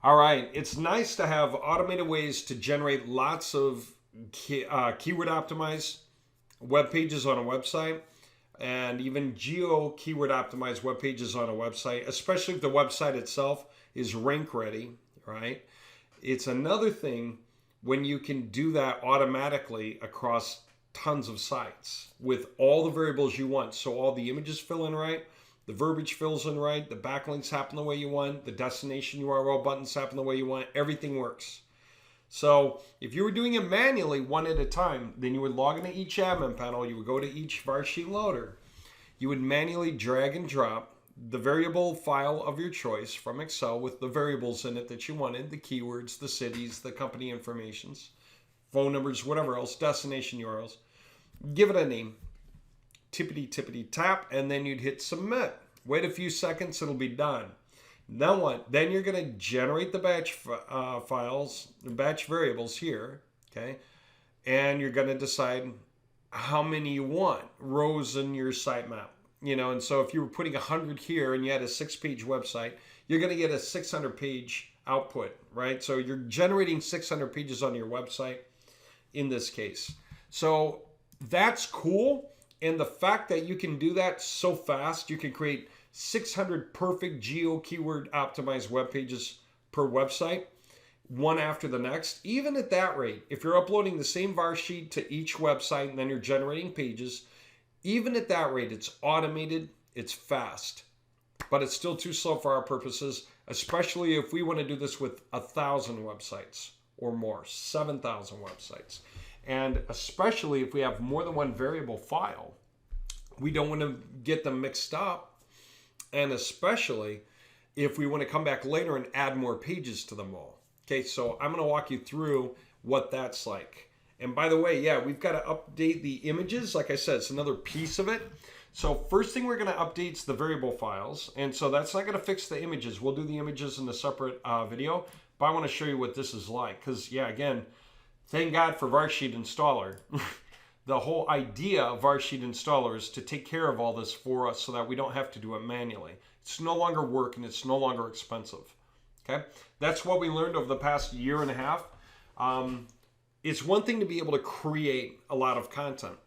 All right, it's nice to have automated ways to generate lots of keyword optimized web pages on a website and even geo keyword optimized web pages on a website, especially if the website itself is rank ready, right? It's another thing when you can do that automatically across tons of sites with all the variables you want. So all the images fill in right, the verbiage fills in right, the backlinks happen the way you want, the destination URL buttons happen the way you want, everything works. So if you were doing it manually one at a time, then you would log into each admin panel, you would go to each Varsheet loader, you would manually drag and drop the variable file of your choice from Excel with the variables in it that you wanted, the keywords, the cities, the company informations, phone numbers, whatever else, destination URLs. Give it a name, tippity tap, and then you'd hit submit. Wait a few seconds, it'll be done. Then what? Then you're going to generate the batch files, the batch variables here, okay? And you're going to decide how many you want, rows in your sitemap. And so if you were putting 100 here and you had a 6-page website, you're going to get a 600-page output, right? So you're generating 600 pages on your website in this case. So that's cool. And the fact that you can do that so fast, you can create 600 perfect geo keyword optimized web pages per website, one after the next. Even at that rate, if you're uploading the same Varsheet to each website and then you're generating pages, even at that rate, it's automated, it's fast, but it's still too slow for our purposes, especially if we want to do this with 1,000 websites or more, 7,000 websites. And especially if we have more than one variable file, we don't want to get them mixed up. And especially if we want to come back later and add more pages to them all. Okay, so I'm going to walk you through what that's like. And by the way, yeah, we've got to update the images. Like I said, it's another piece of it. So first thing we're going to update is the variable files. And so that's not going to fix the images. We'll do the images in a separate video. But I want to show you what this is like. Because, yeah, again, thank God for Varsheet Installer. The whole idea of Varsheet Installer is to take care of all this for us so that we don't have to do it manually. It's no longer work and it's no longer expensive. Okay, that's what we learned over the past year and a half. It's one thing to be able to create a lot of content,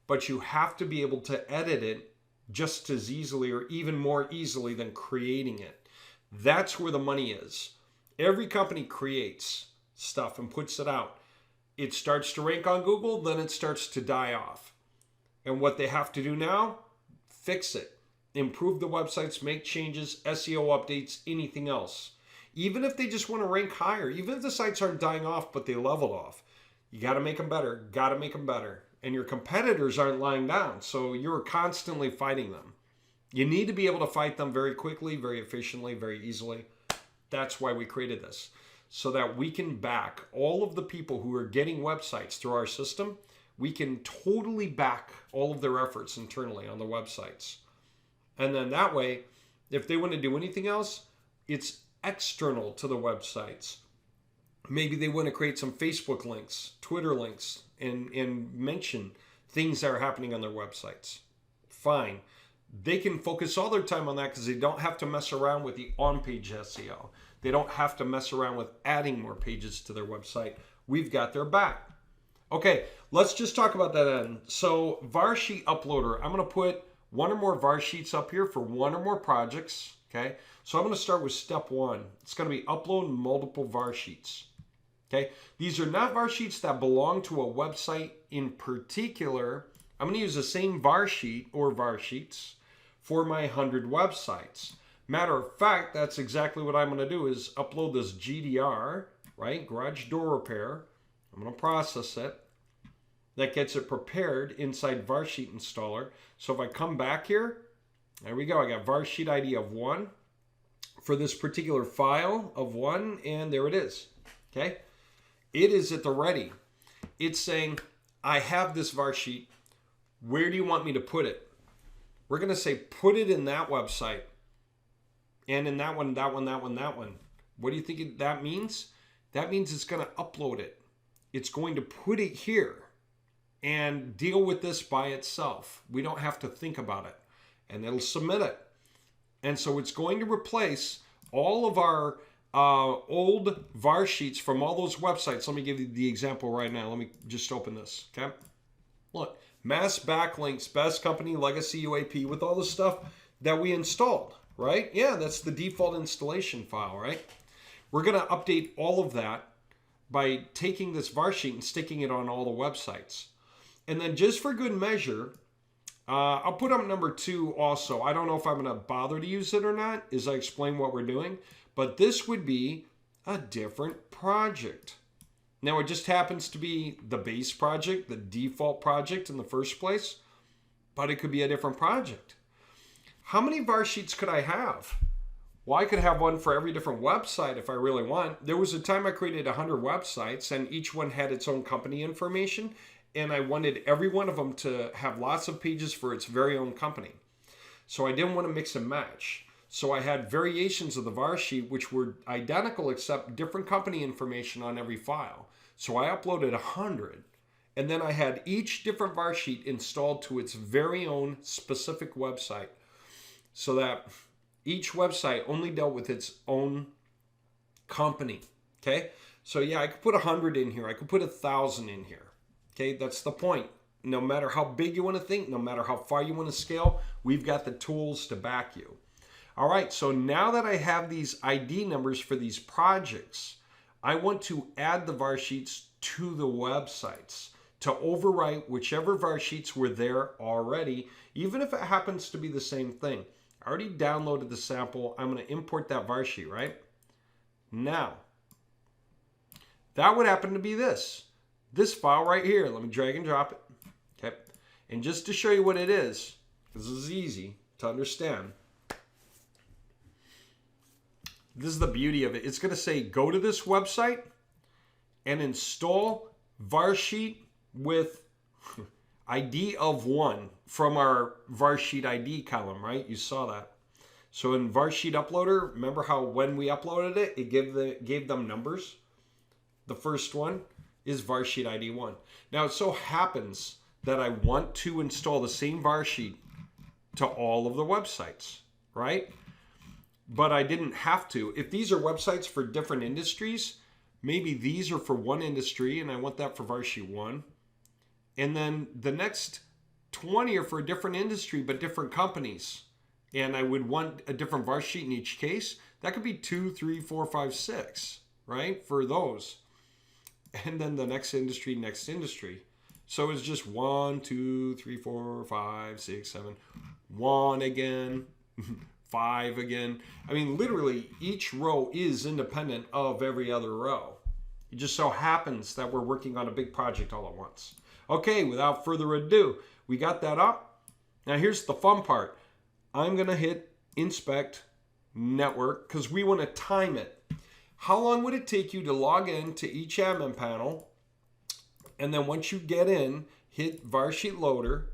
but you have to be able to edit it just as easily or even more easily than creating it. That's where the money is. Every company creates stuff and puts it out. It starts to rank on Google, then it starts to die off. And what they have to do now, fix it. Improve the websites, make changes, SEO updates, anything else. Even if they just want to rank higher, even if the sites aren't dying off, but they leveled off, you got to make them better, And your competitors aren't lying down, so you're constantly fighting them. You need to be able to fight them very quickly, very efficiently, very easily. That's why we created this. So that we can back all of the people who are getting websites through our system. We can totally back all of their efforts internally on the websites. And then that way, if they want to do anything else, it's external to the websites. Maybe they want to create some Facebook links, Twitter links, and mention things that are happening on their websites. Fine. They can focus all their time on that because they don't have to mess around with the on-page SEO. They don't have to mess around with adding more pages to their website. We've got their back. Okay, let's just talk about that then. So Varsheet Uploader, I'm going to put one or more Varsheets up here for one or more projects. Okay, so I'm going to start with step one. It's going to be upload multiple Varsheets. Okay, these are not Varsheets that belong to a website in particular. I'm going to use the same Varsheet or Varsheets for my 100 websites. Matter of fact, that's exactly what I'm going to do is upload this GDR, right? Garage door repair. I'm going to process it. That gets it prepared inside Varsheet Installer. So if I come back here, there we go. I got Varsheet ID of 1 for this particular file of 1, and there it is. Okay? It is at the ready. It's saying, I have this Varsheet. Where do you want me to put it? We're going to say, put it in that website. And in that one, that one, that one, that one. What do you think that means? That means it's going to upload it. It's going to put it here and deal with this by itself. We don't have to think about it. And it'll submit it. And so it's going to replace all of our old Varsheets from all those websites. Let me give you the example right now. Let me just open this, okay? Look, mass backlinks, best company, legacy UAP, with all the stuff that we installed, right? Yeah, that's the default installation file, right? We're going to update all of that by taking this Varsheet and sticking it on all the websites. And then just for good measure, I'll put up number 2 also. I don't know if I'm going to bother to use it or not as I explain what we're doing, but this would be a different project. Now, it just happens to be the base project, the default project in the first place, but it could be a different project. How many Varsheets could I have? Well, I could have one for every different website if I really want. There was a time I created 100 websites, and each one had its own company information, and I wanted every one of them to have lots of pages for its very own company. So I didn't want to mix and match. So I had variations of the Varsheet which were identical except different company information on every file. So I uploaded 100, and then I had each different Varsheet installed to its very own specific website, so that each website only dealt with its own company. Okay, so yeah, I could put 100 in here. I could put 1,000 in here. Okay, that's the point. No matter how big you want to think, no matter how far you want to scale, we've got the tools to back you. All right, so now that I have these ID numbers for these projects, I want to add the Varsheets to the websites to overwrite whichever Varsheets were there already, even if it happens to be the same thing. I already downloaded the sample. I'm going to import that Varsheet, right? Now, that would happen to be this file right here. Let me drag and drop it. Okay. And just to show you what it is, this is easy to understand. This is the beauty of it. It's going to say, go to this website and install Varsheet with ID of 1 from our Varsheet ID column, right? You saw that. So in Varsheet Uploader, remember how when we uploaded it, it gave them numbers? The first one is Varsheet ID 1. Now it so happens that I want to install the same Varsheet to all of the websites, right? But I didn't have to. If these are websites for different industries, maybe these are for one industry and I want that for Varsheet 1. And then the next 20 are for a different industry but different companies. And I would want a different Varsheet in each case. That could be 2, 3, 4, 5, 6, right? For those. And then the next industry, next industry. So it's just 1, 2, 3, 4, 5, 6, 7. 1 again. 5 again. I mean, literally, each row is independent of every other row. It just so happens that we're working on a big project all at once. Okay, without further ado, we got that up. Now here's the fun part. I'm going to hit Inspect Network because we want to time it. How long would it take you to log in to each admin panel? And then once you get in, hit Varsheet Loader,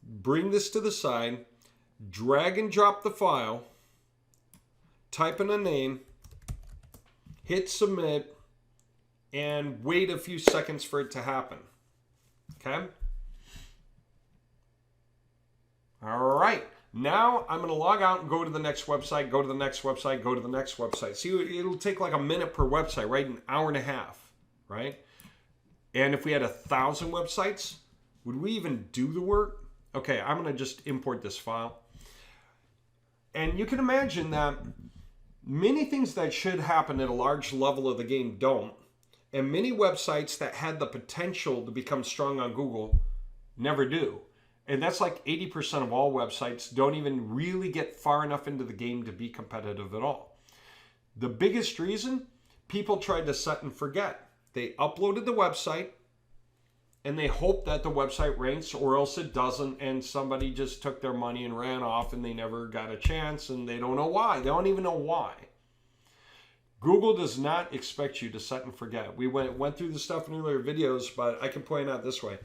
bring this to the side, drag and drop the file, type in a name, hit submit, and wait a few seconds for it to happen. Okay? All right. Now I'm going to log out and go to the next website, go to the next website, go to the next website. See, it'll take like a minute per website, right? An hour and a half, right? And if we had 1,000 websites, would we even do the work? Okay, I'm going to just import this file. And you can imagine that many things that should happen at a large level of the game don't. And many websites that had the potential to become strong on Google never do. And that's like 80% of all websites don't even really get far enough into the game to be competitive at all. The biggest reason, people tried to set and forget. They uploaded the website and they hope that the website ranks, or else it doesn't, and somebody just took their money and ran off and they never got a chance and they don't know why. They don't even know why. Google does not expect you to set and forget. We went through this stuff in earlier videos, but I can point out this way.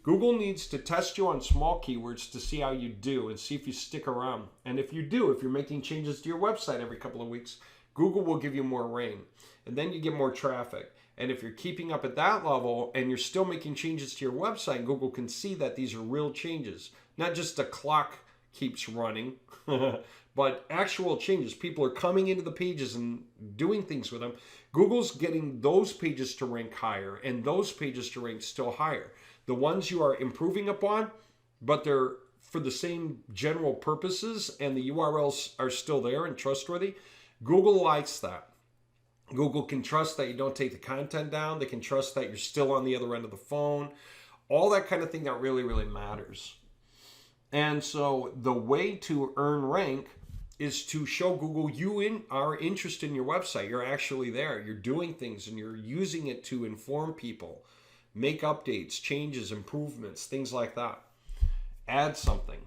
Google needs to test you on small keywords to see how you do and see if you stick around. And if you do, if you're making changes to your website every couple of weeks, Google will give you more rain. And then you get more traffic. And if you're keeping up at that level and you're still making changes to your website, Google can see that these are real changes. Not just the clock keeps running, but actual changes. People are coming into the pages and doing things with them. Google's getting those pages to rank higher and those pages to rank still higher. The ones you are improving upon, but they're for the same general purposes and the URLs are still there and trustworthy, Google likes that. Google can trust that you don't take the content down. They can trust that you're still on the other end of the phone. All that kind of thing that really, really matters. And so the way to earn rank is to show Google you are interested in your website. You're actually there. You're doing things and you're using it to inform people, make updates, changes, improvements, things like that. Add something.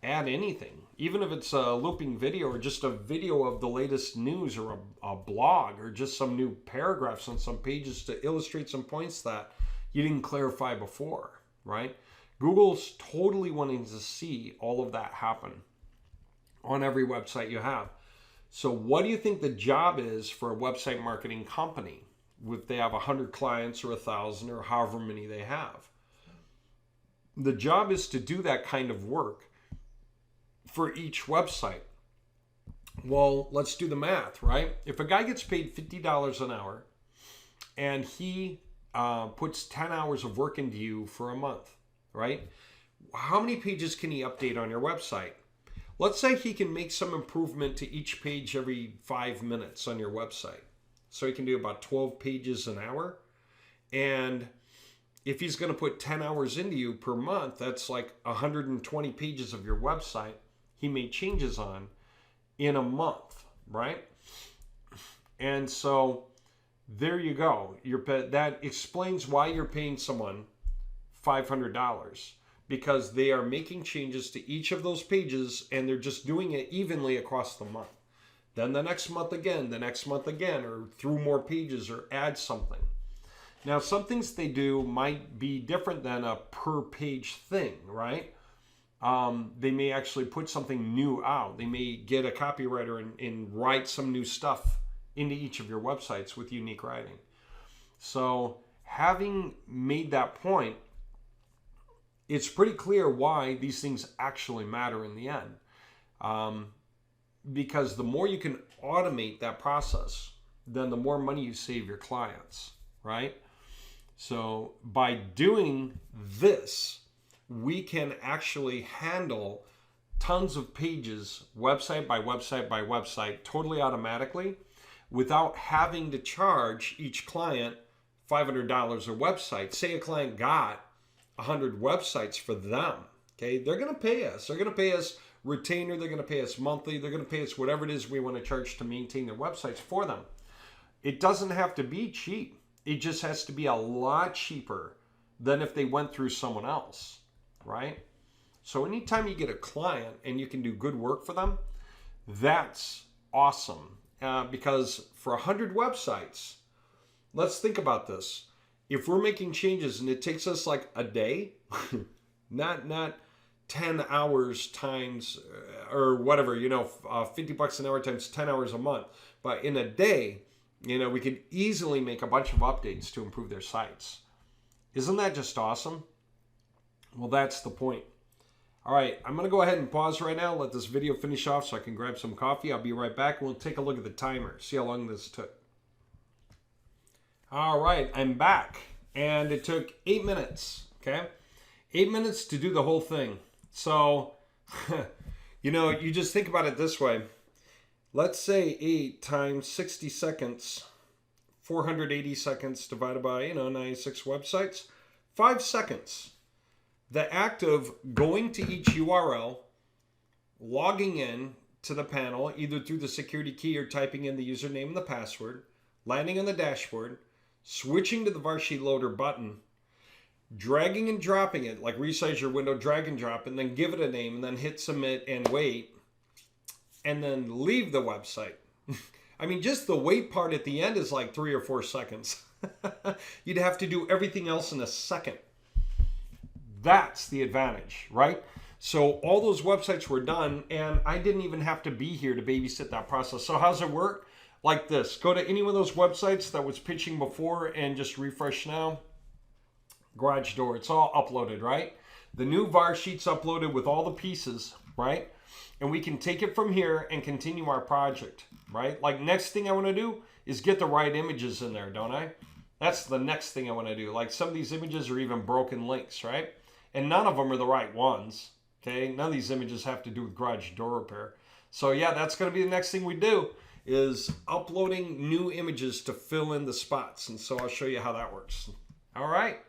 Add anything. Even if it's a looping video or just a video of the latest news or a blog or just some new paragraphs on some pages to illustrate some points that you didn't clarify before, right? Google's totally wanting to see all of that happen on every website you have. So what do you think the job is for a website marketing company? If they have 100 clients or 1,000 or however many they have. The job is to do that kind of work for each website. Well, let's do the math, right? If a guy gets paid $50 an hour and he puts 10 hours of work into you for a month, right? How many pages can he update on your website? Let's say he can make some improvement to each page every 5 minutes on your website. So he can do about 12 pages an hour. And if he's going to put 10 hours into you per month, that's like 120 pages of your website he made changes on in a month, right? And so there you go. That explains why you're paying someone $500, because they are making changes to each of those pages and they're just doing it evenly across the month. Then the next month again, or through more pages or add something. Now, some things they do might be different than a per page thing, right? They may actually put something new out. They may get a copywriter and write some new stuff into each of your websites with unique writing. So having made that point, it's pretty clear why these things actually matter in the end. Because the more you can automate that process, then the more money you save your clients, right? So by doing this, we can actually handle tons of pages, website by website by website, totally automatically, without having to charge each client $500 a website. Say a client got 100 websites for them, okay? They're going to pay us. They're going to pay us retainer. They're going to pay us monthly. They're going to pay us whatever it is we want to charge to maintain their websites for them. It doesn't have to be cheap. It just has to be a lot cheaper than if they went through someone else, right? So anytime you get a client and you can do good work for them, that's awesome. Because for 100 websites, let's think about this. If we're making changes and it takes us like a day, not 10 hours times or whatever, $50 an hour times 10 hours a month, but in a day, we could easily make a bunch of updates to improve their sites. Isn't that just awesome? Well, that's the point. All right, I'm going to go ahead and pause right now, let this video finish off so I can grab some coffee. I'll be right back. We'll take a look at the timer, see how long this took. All right, I'm back. And it took 8 minutes, okay? 8 minutes to do the whole thing. So, you just think about it this way. Let's say 8 times 60 seconds, 480 seconds divided by, 96 websites, 5 seconds. The act of going to each URL, logging in to the panel, either through the security key or typing in the username and the password, landing on the dashboard, switching to the Varsheet loader button, dragging and dropping it, like resize your window, drag and drop, and then give it a name, and then hit submit and wait, and then leave the website. I mean, just the wait part at the end is like 3 or 4 seconds. You'd have to do everything else in a second. That's the advantage, right? So all those websites were done, and I didn't even have to be here to babysit that process. So how's it work? Like this. Go to any one of those websites that was pitching before and just refresh now. Garage door. It's all uploaded, right? The new Varsheets uploaded with all the pieces, right? and we can take it from here and continue our project, right? Like next thing I want to do is get the right images in there, don't I? That's the next thing I want to do. Like some of these images are even broken links, right? And none of them are the right ones, okay? None of these images have to do with garage door repair. So yeah, that's going to be the next thing we do, is uploading new images to fill in the spots. And so I'll show you how that works. All right.